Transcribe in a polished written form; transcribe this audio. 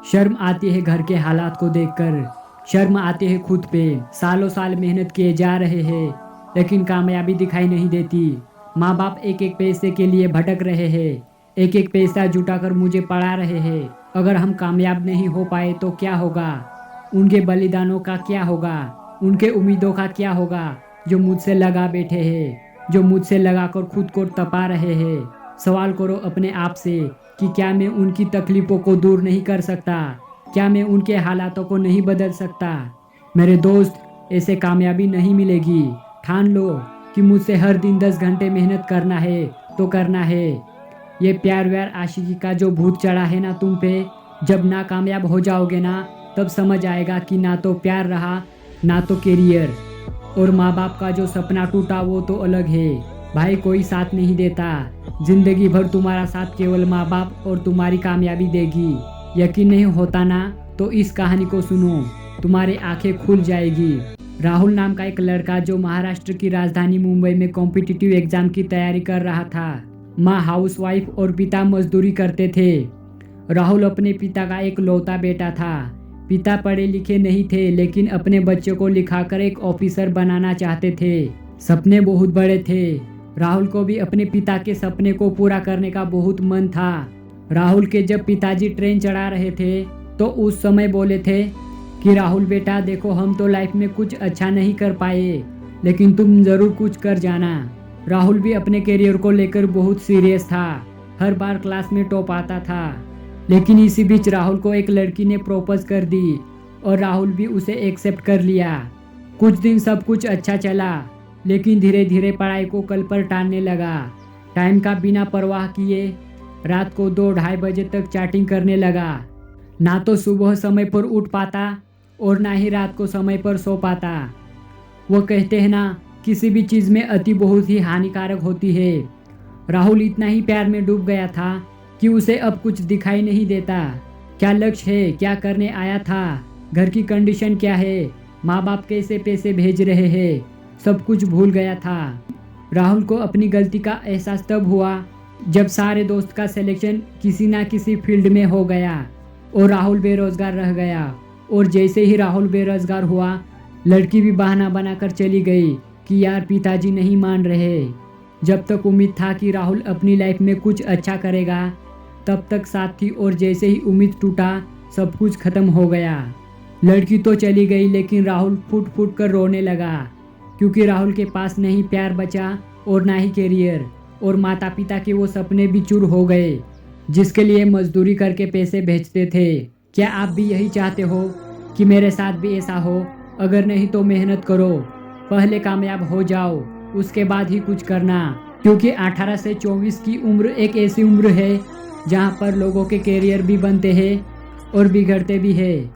शर्म आती है घर के हालात को देखकर, शर्म आती है खुद पे। सालों साल मेहनत किए जा रहे हैं लेकिन कामयाबी दिखाई नहीं देती। माँ बाप एक एक पैसे के लिए भटक रहे हैं, एक एक पैसा जुटाकर मुझे पढ़ा रहे हैं। अगर हम कामयाब नहीं हो पाए तो क्या होगा? उनके बलिदानों का क्या होगा? उनके उम्मीदों का क्या होगा जो मुझसे लगा बैठे हैं, जो मुझसे लगाकर खुद को तपा रहे हैं। सवाल करो अपने आप से कि क्या मैं उनकी तकलीफ़ों को दूर नहीं कर सकता? क्या मैं उनके हालातों को नहीं बदल सकता? मेरे दोस्त, ऐसे कामयाबी नहीं मिलेगी। ठान लो कि मुझसे हर दिन 10 घंटे मेहनत करना है तो करना है। ये प्यार व्यार आशिकी का जो भूत चढ़ा है ना तुम पे, जब नाकामयाब हो जाओगे ना तब समझ आएगा कि ना तो प्यार रहा ना तो कैरियर। और माँ बाप का जो सपना टूटा वो तो अलग है भाई, कोई साथ नहीं देता। जिंदगी भर तुम्हारा साथ केवल माँ बाप और तुम्हारी कामयाबी देगी। यकीन नहीं होता ना तो इस कहानी को सुनो, तुम्हारी आंखें खुल जाएगी। राहुल नाम का एक लड़का जो महाराष्ट्र की राजधानी मुंबई में कॉम्पिटिटिव एग्जाम की तैयारी कर रहा था। माँ हाउसवाइफ और पिता मजदूरी करते थे। राहुल अपने पिता का एक लौता बेटा था। पिता पढ़े लिखे नहीं थे लेकिन अपने बच्चों को लिखाकर एक ऑफिसर बनाना चाहते थे। सपने बहुत बड़े थे। राहुल को भी अपने पिता के सपने को पूरा करने का बहुत मन था। राहुल के जब पिताजी ट्रेन चढ़ा रहे थे तो उस समय बोले थे कि राहुल बेटा देखो, हम तो लाइफ में कुछ अच्छा नहीं कर पाए लेकिन तुम ज़रूर कुछ कर जाना। राहुल भी अपने करियर को लेकर बहुत सीरियस था। हर बार क्लास में टॉप आता था। लेकिन इसी बीच राहुल को एक लड़की ने प्रपोज कर दी और राहुल भी उसे एक्सेप्ट कर लिया। कुछ दिन सब कुछ अच्छा चला लेकिन धीरे धीरे पढ़ाई को कल पर टालने लगा। टाइम का बिना परवाह किए रात को 2-2:30 बजे तक चैटिंग करने लगा। ना तो सुबह समय पर उठ पाता और ना ही रात को समय पर सो पाता। वो कहते हैं ना, किसी भी चीज़ में अति बहुत ही हानिकारक होती है। राहुल इतना ही प्यार में डूब गया था कि उसे अब कुछ दिखाई नहीं देता। क्या लक्ष्य है, क्या करने आया था, घर की कंडीशन क्या है, माँ बाप कैसे पैसे भेज रहे हैं, सब कुछ भूल गया था। राहुल को अपनी गलती का एहसास तब हुआ जब सारे दोस्त का सिलेक्शन किसी ना किसी फील्ड में हो गया और राहुल बेरोजगार रह गया। और जैसे ही राहुल बेरोजगार हुआ, लड़की भी बहाना बनाकर चली गई कि यार पिताजी नहीं मान रहे। जब तक उम्मीद था कि राहुल अपनी लाइफ में कुछ अच्छा करेगा तब तक साथ थी, और जैसे ही उम्मीद टूटा सब कुछ खत्म हो गया। लड़की तो चली गई लेकिन राहुल फूट फूट कर रोने लगा क्योंकि राहुल के पास नहीं प्यार बचा और ना ही कैरियर, और माता पिता के वो सपने भी चूर हो गए जिसके लिए मजदूरी करके पैसे भेजते थे। क्या आप भी यही चाहते हो कि मेरे साथ भी ऐसा हो? अगर नहीं तो मेहनत करो, पहले कामयाब हो जाओ उसके बाद ही कुछ करना, क्योंकि 18 से 24 की उम्र एक ऐसी उम्र है जहाँ पर लोगों के कैरियर भी बनते हैं और बिगड़ते भी हैं।